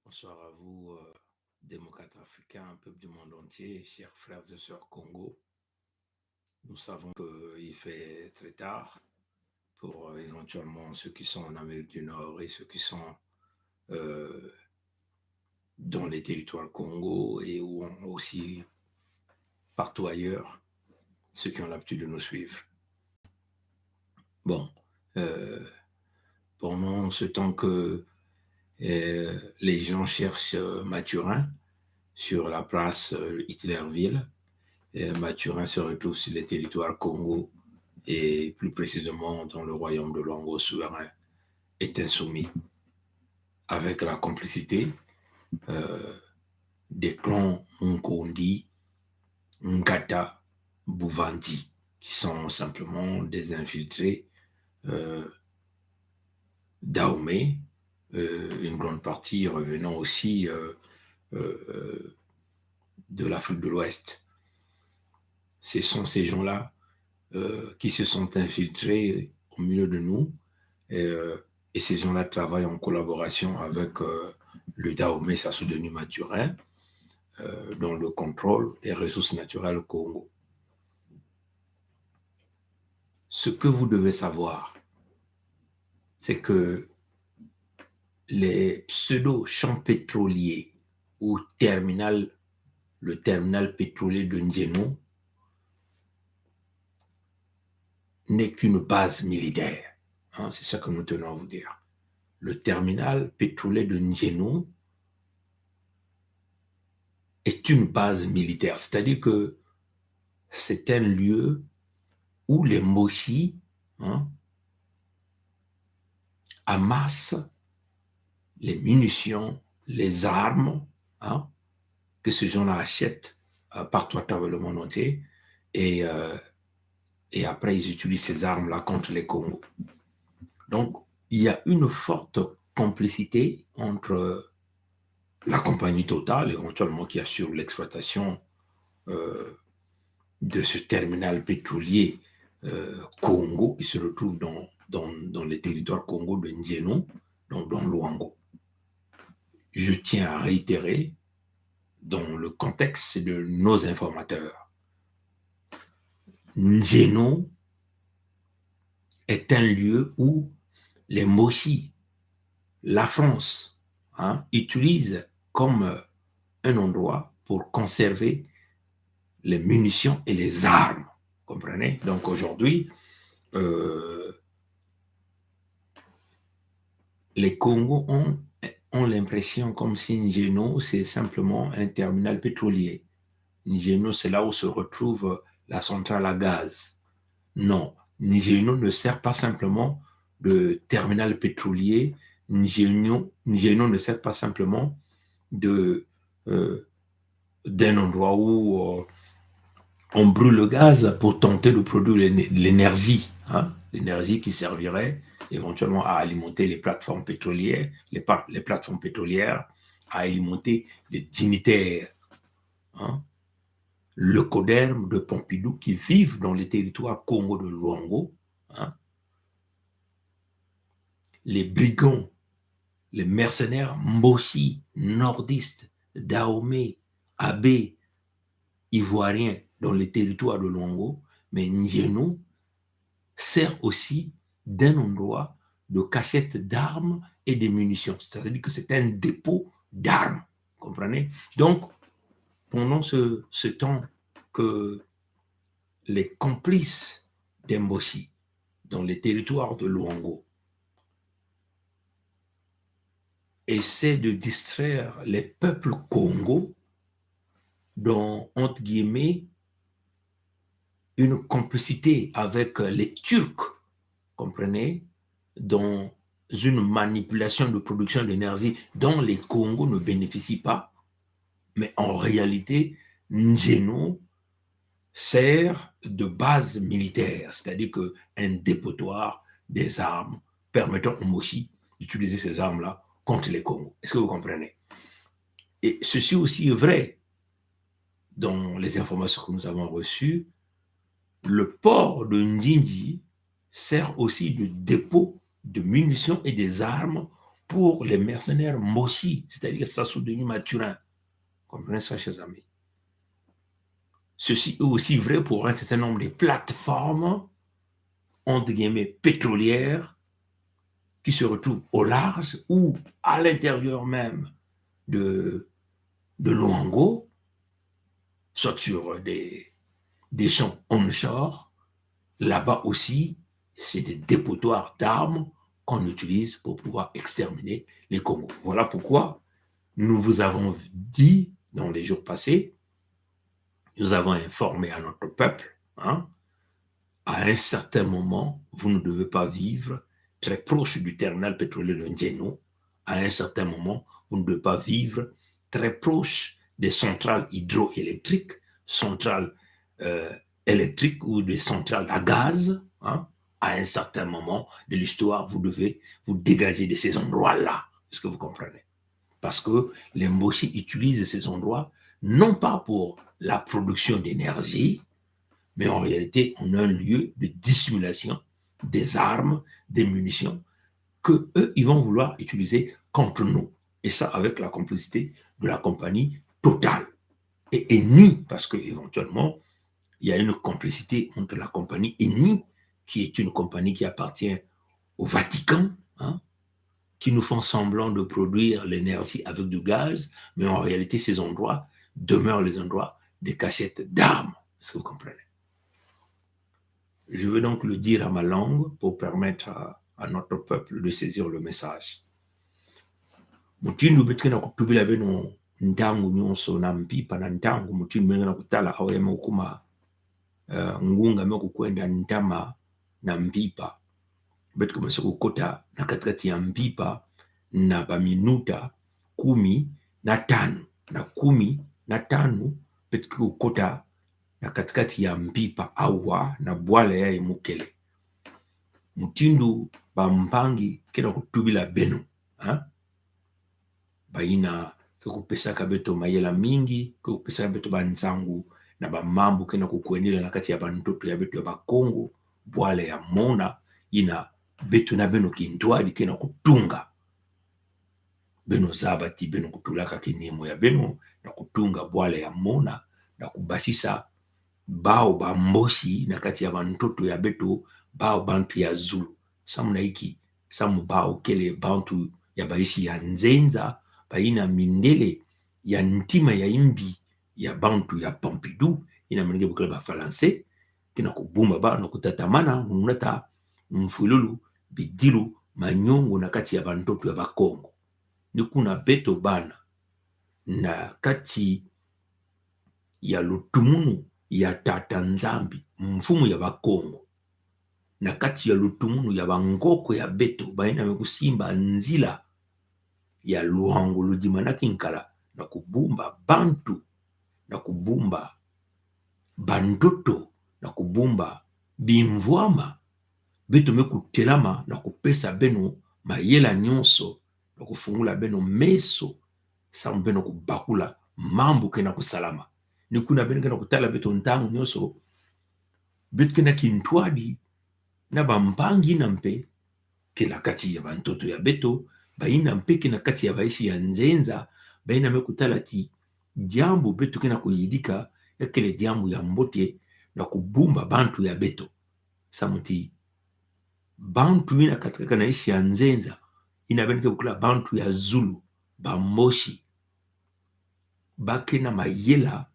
Bonsoir à vous, démocrates africains, peuple du monde entier, chers frères et sœurs Congo. Nous savons qu'il fait très tard pour éventuellement ceux qui sont en Amérique du Nord et ceux qui sont euh, dans les territoires Congo et aussi partout ailleurs, ceux qui ont l'habitude de nous suivre. Bon, euh, pendant ce temps que les gens cherchent Mathurin sur la place Hitlerville, Mathurin se retrouve sur les territoires Congo et plus précisément dans le royaume de Longo souverain est insoumis avec la complicité euh, des clans Nkondi, Ngata, Bouvandi, qui sont simplement des infiltrés euh, d'Aomé, une grande partie revenant aussi euh, de l'Afrique de l'Ouest. Ce sont ces gens-là qui se sont infiltrés au milieu de nous. Euh, et ces gens-là travaillent en collaboration avec le Dahomey Sassou-Denis Mathurin dans le contrôle des ressources naturelles au Congo. Ce que vous devez savoir, c'est que les pseudo-champs pétroliers ou le terminal pétrolier de Ndjeno n'est qu'une base militaire. Hein, c'est ça que nous tenons à vous dire. Le terminal pétrolier de Ndjeno est une base militaire, c'est-à-dire que c'est un lieu où les Moshi hein, amassent les munitions, les armes hein, que ces gens-là achètent partout à travers le monde entier et, et après ils utilisent ces armes-là contre les Congos. Donc il y a une forte complicité entre la compagnie Total, éventuellement qui assure l'exploitation euh, de ce terminal pétrolier Congo qui se retrouve dans les territoires Congo de Ndjeno, donc dans l'Ouango. Je tiens à réitérer, dans le contexte de nos informateurs, Ndjeno est un lieu où les Moshi, la France, hein, utilisent comme un endroit pour conserver les munitions et les armes. Comprenez? Donc aujourd'hui, euh, les Congos ont l'impression comme si Ngeno, c'est simplement un terminal pétrolier. Ngeno, c'est là où se retrouve la centrale à gaz. Non, Ngeno ne sert pas simplement de terminal pétrolier. Ngeno ne sert pas simplement de, euh, d'un endroit où on brûle le gaz pour tenter de produire l'énergie, hein, l'énergie qui servirait éventuellement à alimenter les plateformes pétrolières, les plateformes pétrolières, à alimenter les dignitaires, hein, le Coderme de Pompidou qui vivent dans les territoires Congo de Luango, hein, les brigands, les mercenaires Mboshi, nordistes, Dahomey, Abé, ivoiriens dans les territoires de Luango, mais Ndieno sert aussi d'un endroit de cachette d'armes et de munitions. C'est-à-dire que c'est un dépôt d'armes. Vous comprenez? Donc, pendant ce temps que les complices d'Emboshi dans les territoires de Luango essaient de distraire les peuples Congo dans, entre guillemets, une complicité avec les Turcs, comprenez, dans une manipulation de production d'énergie dont les Congos ne bénéficient pas, mais en réalité, Ngeno sert de base militaire, c'est-à-dire qu'un dépotoir des armes permettant aux Moshi d'utiliser ces armes-là contre les Congos. Est-ce que vous comprenez? Et ceci aussi est vrai dans les informations que nous avons reçues. Le port de Ndingi sert aussi de dépôt de munitions et des armes pour les mercenaires Mossi, c'est-à-dire Sassou Denis Mathurin. Comprenez ça, chers amis. Ceci est aussi vrai pour un certain nombre de plateformes, entre guillemets, pétrolières, qui se retrouvent au large ou à l'intérieur même de Luango, soit sur des champs onshore. Là-bas aussi, c'est des dépotoirs d'armes qu'on utilise pour pouvoir exterminer les Congos. Voilà pourquoi nous vous avons dit dans les jours passés, nous avons informé à notre peuple, à un certain moment, vous ne devez pas vivre très proche du terminal pétrolier de Ndjeno. À un certain moment, vous ne devez pas vivre très proche des centrales hydroélectriques, centrales électriques ou des centrales à gaz. À un certain moment de l'histoire, vous devez vous dégager de ces endroits-là. Est-ce que vous comprenez? Parce que les Mboshi utilisent ces endroits non pas pour la production d'énergie, mais en réalité, on a un lieu de dissimulation des armes, des munitions que eux, ils vont vouloir utiliser contre nous. Et ça, avec la complicité de la compagnie Total et Eni, parce qu'éventuellement, il y a une complicité entre la compagnie Eni, qui est une compagnie qui appartient au Vatican, qui nous font semblant de produire l'énergie avec du gaz, mais en réalité, ces endroits demeurent les endroits des cachettes d'armes. Est-ce que vous comprenez? Je veux donc le dire à ma langue pour permettre à notre peuple de saisir le message. Mutindu betkena kutubila beno ntangu nyonso na mpipa na ntangu mutindu mengena kutala awema ukuma ngunga meko kwenda ntama na mpipa betu kumasa kukota na katikati ya mpipa na baminuta 15 na 15 betu kukota na katikati ya mpipa awa na bwala ya mukele mutindu bampangi kena kutubila beno baina kukupesaka beto mayela mingi kukupesaka beto banzangu na bamambu kena kukwenela na kati ya bantoto ya beto ya bakongo bwala ya mona ina beto na beno kintwali kena kutunga beno zabati beno kutulaka kinemo ya beno na kutunga bwala ya mona na kubasisa bao bamboshi na kati ya bantoto ya beto bao bantu ya Zulu samu na iki samu bao kele bantu ya baisi ya Nzenza baina mindele ya ntima ya imbi ya bantu ya Pompidou ina mnenge bukala ba français kina kubumba ba na kutatamana munata mfululu bidilu manyongo na kati ya bantoto ya bakongo nikuna beto bana na kati ya lutumunu ya tata nzambi mfumu ya bakongo na kati ya lutumunu ya bangoko ya beto baina mekusimba nzila ya luhango ludimanaki nkala na kubumba bantu na kubumba bandoto na kubumba bimvwama beto mekutelama na kupesa beno mayela nyonso na kufungula beno meso samu beno kubakula mambu kena kusalama nikuna beno kena kutala beto ntangu nyonso beto kena kintwadi na bampangi na mpe kena kati ya bantoto ya beto baina mpeke na kati ya baisi ya Nzenza baina mekutala ti diambu beto kena kuyidika ya kele diambu ya mbote na kubumba bantu ya beto samuti bantu ina katika na isi ya Nzenza ina benike bukula bantu ya Zulu bamoshi bakena mayela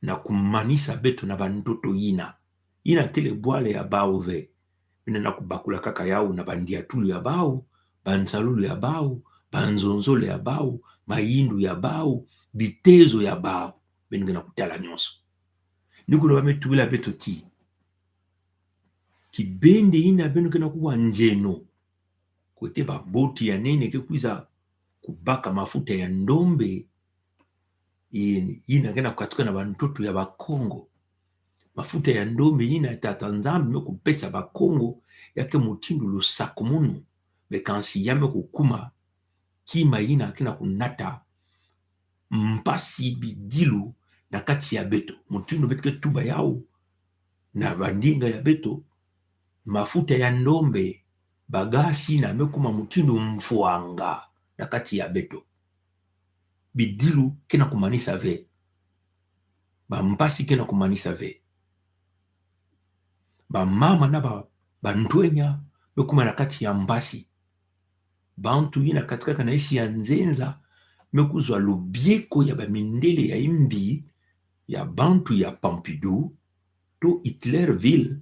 na kumanisa beto na bandoto ina kele bwale ya bao ve ina na kubakula kaka yao na bandia tulu ya bao bansalulu ya bao banzonzolo ya bao mayindu ya bao bitezo ya bao benike na kutala nyonso nikuna bametubila beto ti kibende ina benike na kuwa Njeno kote baboti ya nene kekuiza kubaka mafuta ya ndombe ina kena kukatuka na bantoto ya bakongo mafuta ya ndombe ina tata nzambe mekupesa bakongo yake mutindu lusako munu bekansi yame kukuma kima ina kena kunata mpasi bidilu na kati ya beto mutindu betike tuba yao na bandinga ya beto mafuta ya ndombe bagasi na mekuma mutindu mfuanga na kati ya beto. Bidilu kena kumanisa ve. Ba mpasi kena kumanisa ve. Ba mama na ba ntwenya mekuma na kati ya mpasi. Bantu yina katika na isi ya nzenza mekuzwa lubieko ya ba mindele ya imbi ya bantu ya Pompidou to Hitlerville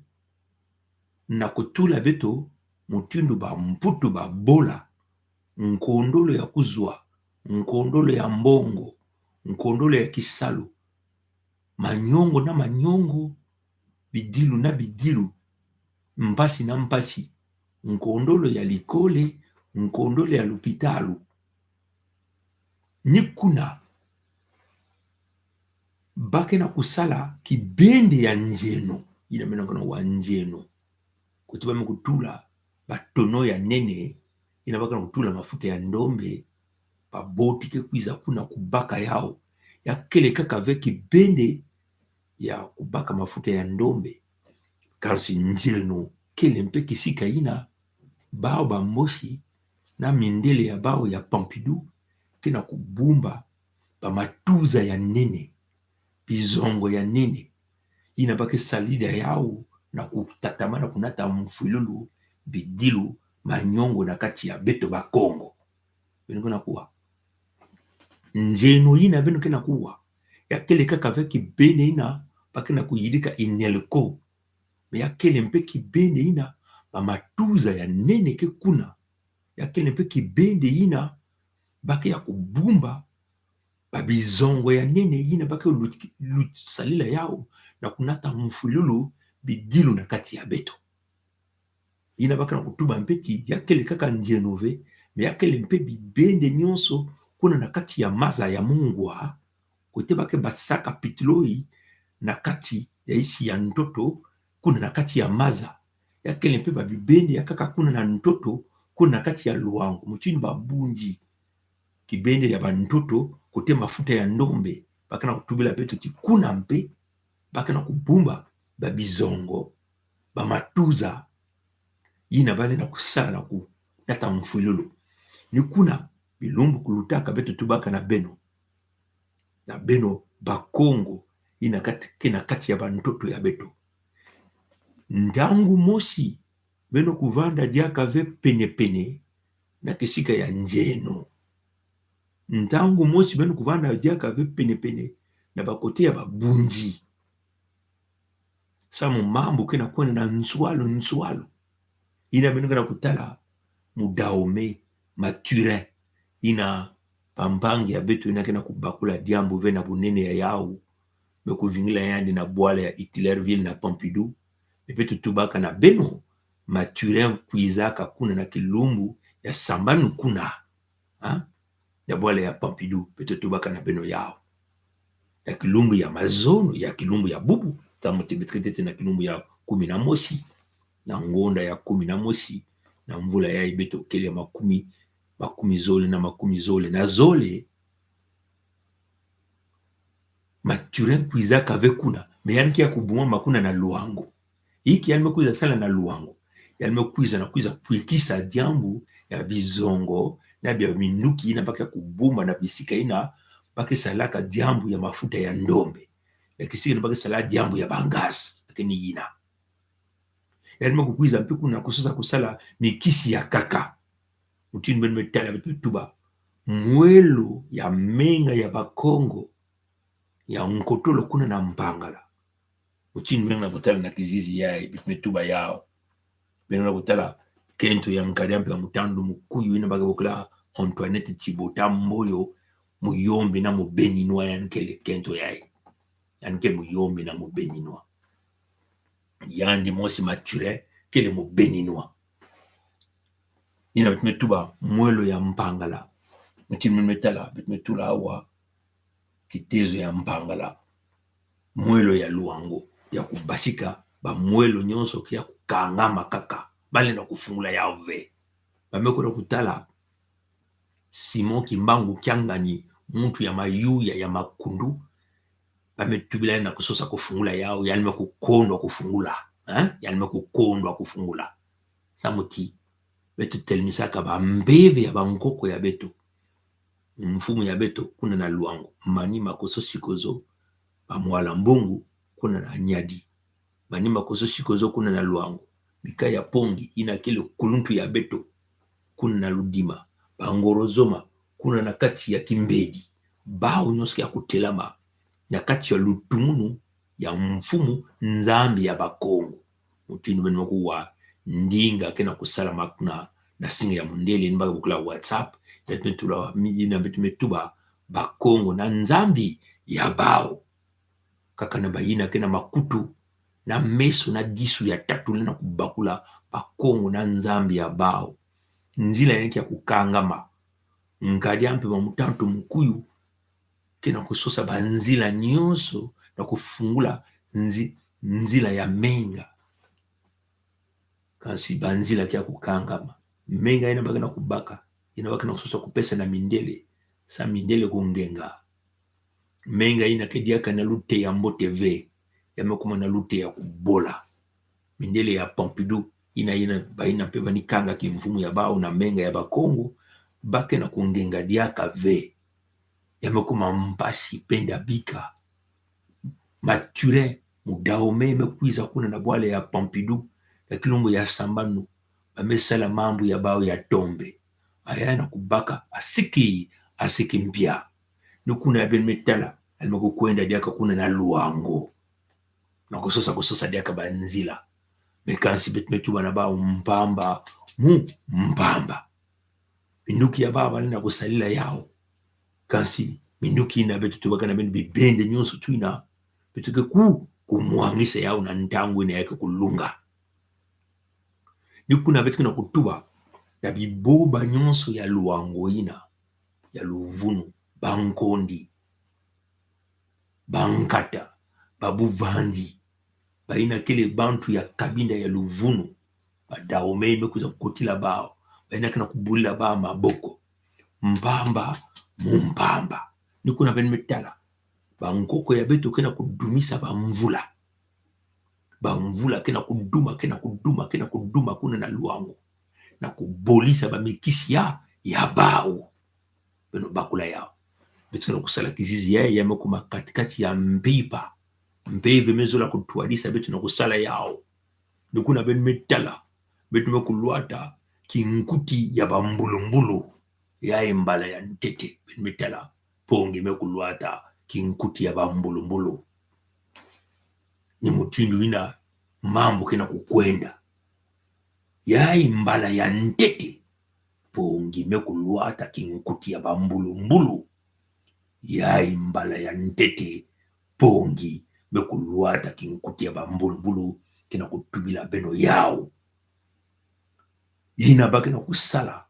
na kutula beto mutindu ba mputu ba bola nkondolo ya kuzwa, nkondolo ya mbongo, nkondolo ya kisalu, manyongo na manyongo, bidilu na bidilu, mpasi na mpasi, nkondolo ya likole, nkondolo ya lupitalu. Nikuna bake na kusala kibende ya njeno, ina menangana wa njeno. Kutiba mkutula batono ya nene, ina baka na kutula mafuta ya ndombe, pa boti ke kuiza kuna kubaka yao, ya kele kaka veki bende ya kubaka mafuta ya ndombe. Kansi njeno, kele mpe kisika ina, bao ba moshi, na mindele ya bao ya Pompidou, kena kubumba, ba matuza ya nene, bizongo ya nene, ina bake salida yao, na kutatamana kunata mfululu, bidilu, manyongo na kati ya beto ba Kongo. Beno kena kuwa. Njeno ina beno kena kuwa. Ya kele kaka veki bene ina, bake na kuyidika inelko. Me ya kele mpe ki bende ina, ba matuza ya nene ke kuna. Ya kele mpe ki bende ina, bake ya kubumba, ba bizongo ya nene ina bake salila yao, na kunata mfululu, bidilu na kati ya beto. Ina baka na kutuba mpeti ya kele kaka njenove, me ya kele mpe bibende nyonso kuna na kati ya maza ya mungwa, kote bake basaka pitloi na kati ya isi ya ntoto, kuna na kati ya maza. Ya kele mpe bibende ya kaka kuna na ntoto, kuna na kati ya luangu, mchini babunji. Kibende ya ba ntoto, kote mafuta ya ndombe, baka na kutubila beto ti kuna mpe, baka na kubumba, babizongo, ba matuza, yina bale na kusala na kutata mfululu. Ni kuna bilumbu kulutaka beto tubaka na beno. Na beno bakongo yina kati ya bantoto ya beto. Ndangu mosi beno kuvanda diaka ve pene pene na kisika ya njeno. Ndangu mosi beno kuvanda diaka ve pene pene na bakote ya babunji. Samu mambu kena kwena na nsualo. Ina beno kena kutala mudaome, maturin, ina pambangi ya beto ina kena kubakula diambu ve na bunene ya yao, me kuvingila yandi na boale ya Hitlerville na Pompidou, me petu tubaka na beno, maturin kuizaka kuna na kilumbu ya sambanu kuna, ya boale ya Pompidou, petu tubaka na beno yao, ya kilumbu ya mazono, ya kilumbu ya bubu, tamu tibetretete na kilumbu ya 11, na ngonda ya 11, na mvula ya ibeto kele ya makumi zole na zole. Maturin kuizaka ve kuna, me yanki ya kubuma makuna na luango. Iki yalme kuiza sala na luango, yalme kuiza na kuiza kuikisa diambu ya bizongo, na bia minuki ina baka kubuma na bisika ina, baka salaka diambu ya mafuta ya ndombe. Ya kisika ina baka salaka diambu ya bangasi, lakini ina. Yalme kuiza mpe kuna kusosa kusala mikisi ya kaka. Mutini benu metala betu tuba. Mwelo ya menga ya bakongo, ya nkotolo kuna na mpangala. Mutini benu na kutala na kizizi ya metuba yao. Benu na kutala kento ya nkariampe ya mutandu mukuyu ina baga bukula Antoinette Chibota mboyo muyombi na mubeninwa ya nkele kento ya yanke muyombi na mubeninwa. Yandi mosi Maturin kele mubeninwa. Ina metuba mwelo ya mpangala. Mutini metala metula awa kitezo ya mpangala. Mwelo ya luango ya kubasika ba mwelo nyonso kia kukangama kaka bale na kufungula ya ove. Bameko na kutala Simon Kimbangu Kiangani, muntu ya mayuya ya makundu, bametubila na kusosa kufungula yao, yalime kukondwa kufungula, yalime kukondwa kufungula. Samuti betu telmisaka ba mbeve ya ba nkoko ya betu, mfumu ya beto kuna na luango manima koso sikozo bamwala mbongo kuna na nyadi manima koso sikozo kuna na luango bika ya pongi ina kile kuluntu ya beto kuna na ludima bangorozoma kuna na kati ya kimbedi bao nyoske ya kutelama na kati ya lutumunu ya mfumu nzambi ya bakongo mutinu benu kuwa ndinga kena kusala makuna na singa ya mundele nibaga bukula WhatsApp ya tula miji na metuba bakongo na nzambi ya bao kaka na bayina kena makutu na meso na disu ya tatu na kubakula bakongo na nzambi ya bao nzila yanki ya kukangama ngadi ampe mutantu mukuyu kena kusosa banzila nyonso na kufungula nzila ya menga kasi banzila kia kukangama menga ina baka na kubaka ina baka na kusosa kupesa na mindele sa mindele kungenga menga ina kediaka na lute ya mbote ve ya mekuma na lute ya kubola mindele ya Pompidou ina baina peva ni kanga kimfumu ya bao na menga ya bakongo bake na kungenga diaka ve ya mekuma mpasi penda bika Maturin mudaome mekuiza kuna na bwale ya Pompidou ya kilumbu ya sambanu bamesala mambu ya bao ya tombe ayana kubaka asiki mpya nukuna ya ben metala alimaku kwenda diaka kuna na luango na kusosa diaka banzila mekansi betmetuba na bao mpamba mpamba minduki ya baba na kusalila yao kansi minduki na betu tubaka na ben bibende nyonso tuina betuke kumwangisa yao na ntangu ina yake kulunga nikuna betu na kutuba ya biboba nyonso ya luango ina ya luvunu bankondi bankata babuvandi baina kele bantu ya kabinda ya luvunu badaome mekuza kukotila bao baina kana kubulila ba maboko mpamba mumpamba nikuna ben metala bankoko ya beto kena kudumisa bamvula kena kuduma kuna na luango na kubolisa bamikisi ya bao beno bakula yao beto kena kusala kizizi ya mekuma katikati ya mbipa mbeve mezo la kutuadisa beto na kusala yao nikuna ben metala beto mekuluata kinkuti ya bambulumbulu ya imbala ya ntete ben metala pongi mekuluata kinkuti ya bambulumbulu ni mutindu ina mambo kena kukwenda ya imbala ya ntete pongi mekuluata kinkuti ya bambulumbulu ya imbala ya ntete pongi mekuluata kinkuti ya bambulumbulu kena kutubila beno yao ina ba kena kusala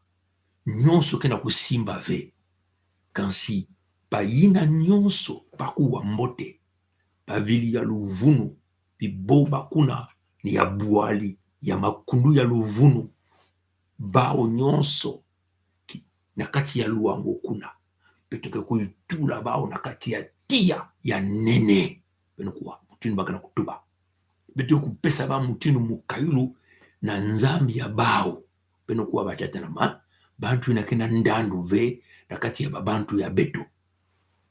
nyonso kena kusimba ve kansi bayina nyonso bakuwa mbote bavili ya luvunu biboba kuna ni ya buali ya makundu ya luvunu bao nyonso na kati ya luango kuna petoke kuitula bao na kati ya tia ya nene beno kuwa mutinu baka na kutuba beto kupesa ba mutinu mukayulu na nzambi ya bao beno kuwa batata na bantu ina kena ndandu ve na kati ya babantu ya beto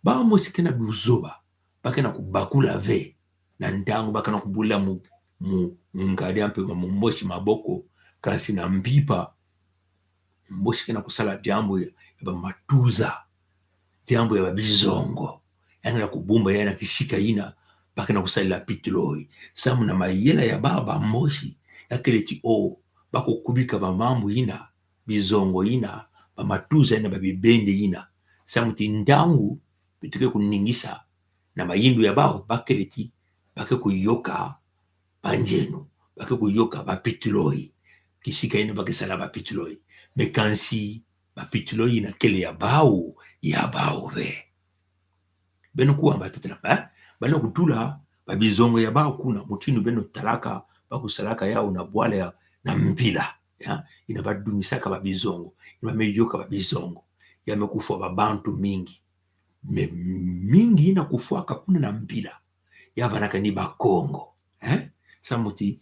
ba mosi kena buzoba baka na kubakula ve na ndangu baka na kubula ngadi ampe mumboshi maboko kasi na mbipa mboshi kena kusala jambo ya bamatuza jambo ya babizongo yana kubumba yana kishika ina baka na kusala pitloi samu na mayela ya baba mboshi yakele ti bako kubika bamambu ina bizongo ina bamatuza ina babibende ina samu ti ndangu bituke kuningisa na mayindu ya bao bakeleti bake kuyoka banjeno bake kuyoka bapitloi kishika ina bake sala bapitloi mekansi bapitloi na kele ya bao ve beno kuwa batatela bano kutula babizongo ya bao kuna mutinu beno talaka bakusalaka yao na bwala ya na mpila ya ina badumisaka babizongo ina meyoka babizongo ya mekufa babantu mingi mingi ina kufuaka kuna na mpila yavanaka ni bakongo samuti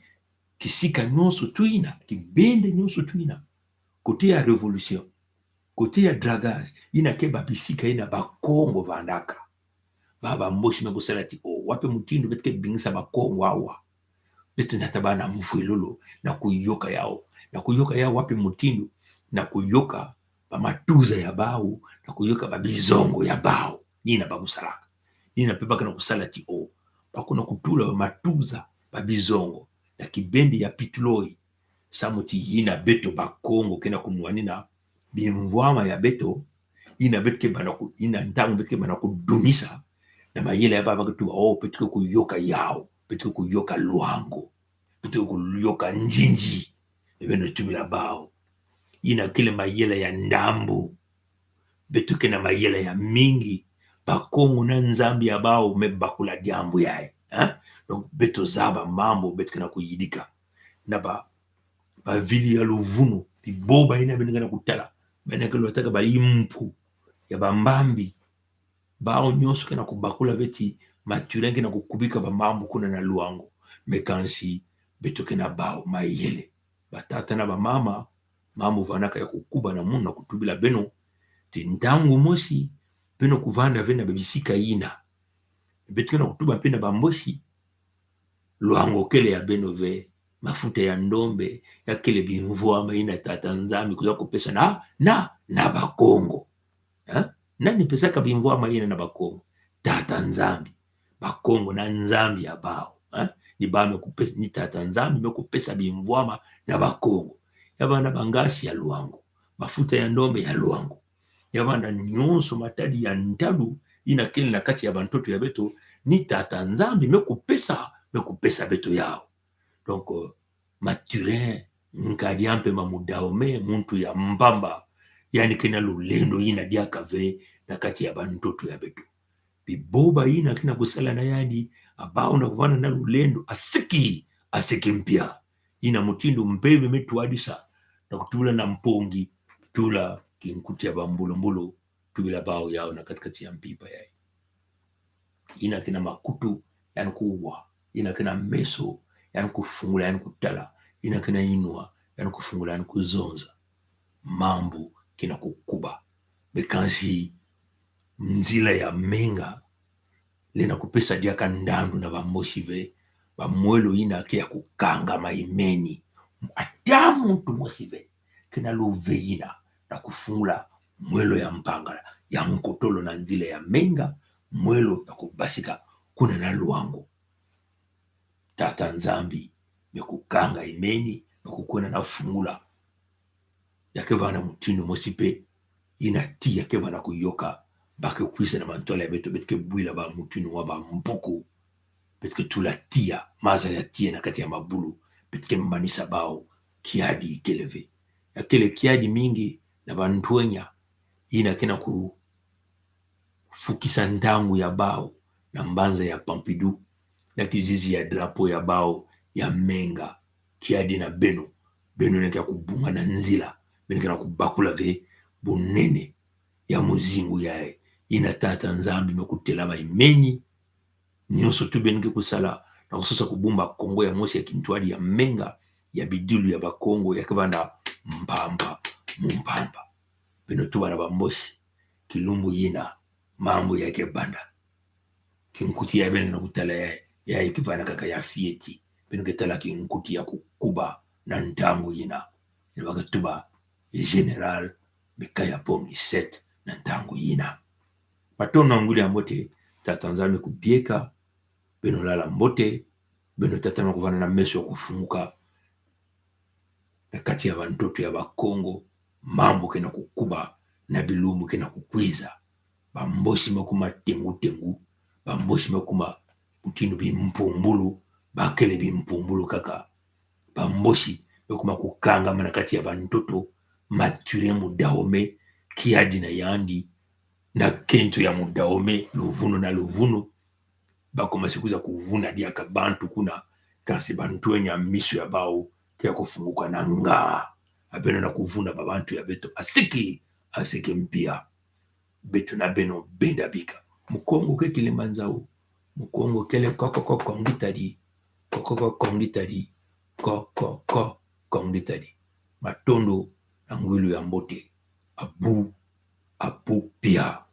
kisika nyonso tuina kibende nyonso tuina kote ya revolution Côté ya dragage, ina ke babisika ina bakongo vandaka. Baba mboshi mekosala ti wape mutindo betike bingisa bakongo awa. Betu nataba na mfuelolo na kuyoka yao. Na kuyoka yao wape mutindo na kuyoka bamatuza ya bao na kuyoka babizongo ya bao. Nina babusalaka. Nina pepaka na kusala ti bakuna kutula bamatuza babizongo na kibendi ya pitloi. Samuti yina beto bakongo kena kumwanina bimvwama ya beto ina betike banaku ina ntango betike banaku dumisa na mayele ya baba kutuba petike kuyoka yao petike kuyoka luango petike kuyoka njinji ebeno tumila bao ina kile mayele ya ndambo betike na mayele ya mingi bakongo na nzambi ya bao mebakula diambu yae donc beto zaba mambo betike na kuyidika na ba vili ya luvunu biboba ina benga na kutala beneke lotaka ba impu ya bambambi bao nyonso kena kubakula beti maturen kena kukubika bamambu kuna na luango mekansi beto kena bao mayele batata na bamama mambo vanaka ya kukuba na muna kutubila beno ti ntango mosi beno kuvanda vena babisika ina beto kena kutuba pena bambosi luango kele ya beno ve mafuta ya ndombe ya kele bimvwama ina tata nzambi kuza kupesa na bakongo nani pesaka bimvwama ina na bakongo tata nzambi bakongo na nzambi ya bao ni ba mekupesa ni tata nzambi mekupesa bimvwama na bakongo yabana bangasi ya luango mafuta ya ndombe ya luango yabana nyonso matadi ya ntalu ina kele na kati ya bantoto ya beto ni tata nzambi mekupesa beto yao. Donc Maturin nkadiampe mamudaome muntu ya mbamba yani kena lulendo ina diaka ve na kati ya bantoto ya beto biboba ina kina kusala na yani abao na kuvana na lulendo asiki mpya ina mutindo mbeve metu adisa na kutula na mpongi tula kinkuti ya bambulumbulu tubila bao yao na katikati ya mpipa yai ina kina makutu yani kuwa ina kina meso yani kufungula yani kutala ina kina inua yani kufungula yani kuzonza mambo kina kukuba bekansi nzila ya menga lena kupesa diaka ndandu na bamoshive bamwelo ina kia kukanga maimeni atamu tumosive kina luveina na kufungula mwelo ya mpangala ya mkotolo na nzila ya menga mwelo ya kubasika kuna na luango tata nzambi mekukanga imeni mekukuna na fungula yake vana mutino mosipe inati yake vana kuyoka bake kuisa na mantola ya beto betike bwila ba mutino wa ba mpuku betike tulatia maza ya tia na kati ya mabulu betike mbanisa bao kiadi ikeleve yakele kiadi mingi na bantuenya ina kena kufukisa ndangu ya bao na mbanza ya Pompidou na kizizi ya drapo ya bao ya menga kiadi na beno neka kubunga na nzila beno kena kubakula ve bunene ya muzingu yae ina tata nzambi mekutela baimeni nyonso tu benike kusala na kusosa kubumba kongo ya mosi ya kintwali ya menga ya bidulu ya bakongo ya kibanda mumpamba beno tu bana bamboshi kilumbu yina mambo yake banda kinkuti ya beno na kutala ya ikivana kaka ya fieti beno ketala kinkuti ya kukuba na ntango yina wakatuba general Mikaya Pongi set na ntango yina patona nguli ya mbote tata nzambi kubieka beno lala mbote beno tata na kuvana na meso kufunguka na kati ya bantoto ya bakongo mambo kena kukuba na bilumbu kena kukwiza bamboshi mekuma tengu bamboshi mekuma mutino bimpumbulu bakele bimpumbulu kaka bamboshi mekuma kukanga mana kati ya bantoto Maturin mudaome kiadi na yandi na kento ya mudaome luvuno na luvuno bakoma sikuza kuvuna diaka bantu kuna kasi bantuenya miso ya bao kia kufunguka na nga abeno na kuvuna babantu ya beto asiki mpia beto na beno benda bika mukongo ke kilimanzao mukongo kele koko kongitari kongitari matondo na ngwilu ya mbote Abu Pia.